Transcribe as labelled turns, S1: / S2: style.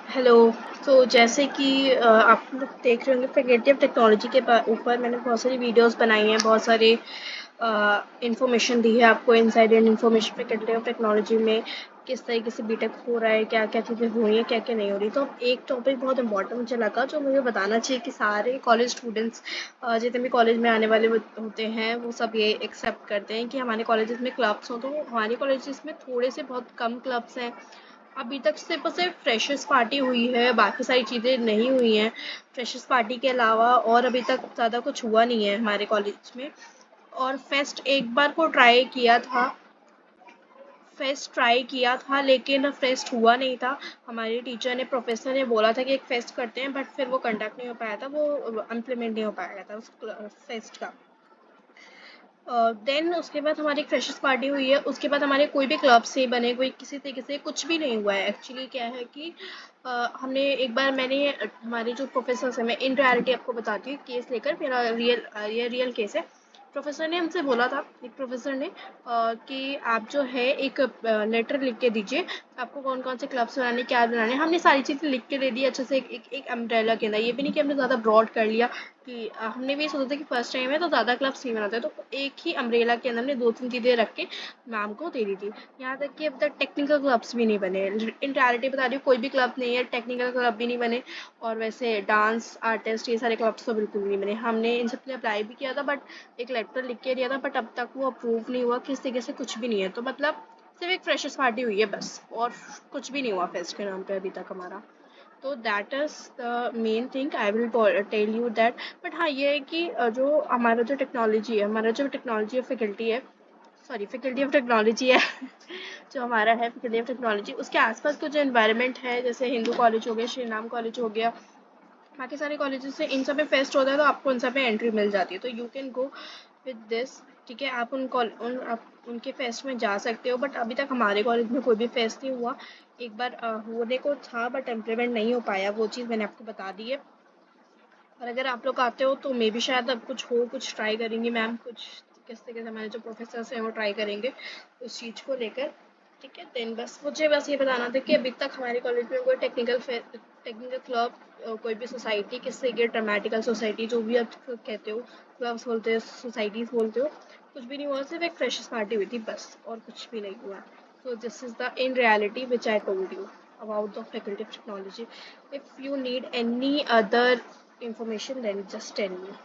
S1: Hello. तो जैसे कि आप लोग देख रहे होंगे फैकल्टी ऑफ टेक्नोलॉजी के ऊपर मैंने बहुत सारी वीडियोस बनाई हैं, बहुत सारे इंफॉर्मेशन दी है आपको, inside and information faculty of technology में किस तरीके से बीटेक हो रहा है, क्या क्या चीज़ें हो रही हैं, क्या क्या नहीं हो रही। तो एक टॉपिक बहुत इंपॉर्टेंट मुझे लगा जो मुझे बताना चाहिए कि सारे कॉलेज स्टूडेंट्स जितने भी कॉलेज में आने वाले होते हैं वो सब ये एक्सेप्ट करते हैं कि हमारे कॉलेजेस में क्लब्स हों। तो हमारे कॉलेजेस में थोड़े से बहुत कम क्लब्स हैं। अभी तक सिर्फ और सिर्फ फ्रेशर्स पार्टी हुई है, बाकी सारी चीज़ें नहीं हुई हैं। फ्रेशर्स पार्टी के अलावा और अभी तक ज़्यादा कुछ हुआ नहीं है हमारे कॉलेज में। और फेस्ट एक बार को ट्राई किया था, लेकिन फेस्ट हुआ नहीं था। हमारे टीचर ने, प्रोफेसर ने बोला था कि एक फेस्ट करते हैं, बट फिर वो कंडक्ट नहीं हो पाया था, वो इम्प्लीमेंट नहीं हो पाया था उस फेस्ट का। देन उसके बाद हमारी फ्रेशर्स पार्टी हुई है, उसके बाद हमारे कोई भी क्लब से बने, कोई किसी तरीके से कुछ भी नहीं हुआ है। एक्चुअली क्या है कि हमने एक बार, मैंने हमारे जो प्रोफेसर हैं, मैं इन रियलिटी आपको बताती हूँ केस लेकर, मेरा ये रियल केस है। प्रोफेसर ने हमसे बोला था, एक प्रोफेसर ने कि आप जो है एक लेटर लिख के दीजिए, आपको कौन कौन से क्लब्स बनाने, क्या बनाने। हमने सारी चीज़ें लिख के दे दी अच्छे से, एक अम्ब्रेला के अंदर। ये भी नहीं कि हमने ज़्यादा ब्रॉड कर लिया कि हमने भी सोचा था कि फर्स्ट टाइम है तो ज़्यादा क्लब्स नहीं बनाते, तो एक ही अम्ब्रेला के अंदर हमने दो तीन चीज़ें रख के मैम को दे दी थी। यहाँ तक कि अब तक टेक्निकल क्लब्स भी नहीं बने। इन रियलिटी बता रही हूँ, कोई भी क्लब नहीं है, टेक्निकल क्लब भी नहीं बने। और वैसे डांस आर्टिस्ट ये सारे क्लब्स तो बिल्कुल भी नहीं बने। हमने इन सब के लिए अप्लाई भी किया था, बट एक लेटर लिख के दिया था, बट अब तक वो अप्रूव नहीं हुआ, किस तरीके से कुछ भी नहीं है। तो मतलब सिर्फ एक फ्रेशर्स पार्टी हुई है बस, और कुछ भी नहीं हुआ फेस्ट के नाम पे अभी तक हमारा। तो that is the main thing I will tell you that. But हाँ, ये है कि जो हमारा जो टेक्नोलॉजी है, हमारा जो टेक्नोलॉजी ऑफ फैकल्टी है, सॉरी फैकल्टी ऑफ टेक्नोलॉजी है जो हमारा है फैकल्टी ऑफ टेक्नोलॉजी, उसके आसपास का जो एनवायरनमेंट है, जैसे हिंदू कॉलेज हो गया, श्री राम कॉलेज हो गया, बाकी सारे कॉलेजेस से इन सब में फेस्ट होता है, तो आपको उन सब में एंट्री मिल जाती है। तो you can go with this. ठीक है, आप आप उनके फेस्ट में जा सकते हो। बट अभी तक हमारे कॉलेज में कोई भी फेस्ट नहीं हुआ। एक बार होने को था, बट इम्प्लीमेंट नहीं हो पाया, वो चीज़ मैंने आपको बता दी है। और अगर आप लोग आते हो तो मे बी शायद अब कुछ हो, कुछ ट्राई करेंगे मैम, कुछ किस तरीके से हमारे जो प्रोफेसर्स हैं वो ट्राई करेंगे उस चीज़ को लेकर। ठीक है, देन बस मुझे बस ये बताना था कि अभी तक हमारे कॉलेज में कोई टेक्निकल क्लब, कोई भी सोसाइटी, किससे ये ड्रामेटिकल सोसाइटी जो भी आप कहते हो, क्लब्स बोलते हो, सोसाइटीज़ बोलते हो, कुछ भी नहीं हुआ। सिर्फ एक फ्रेशर्स पार्टी हुई थी बस, और कुछ भी नहीं हुआ। So this is the in reality which I told you about the faculty of technology. If you need any other information, then just tell me.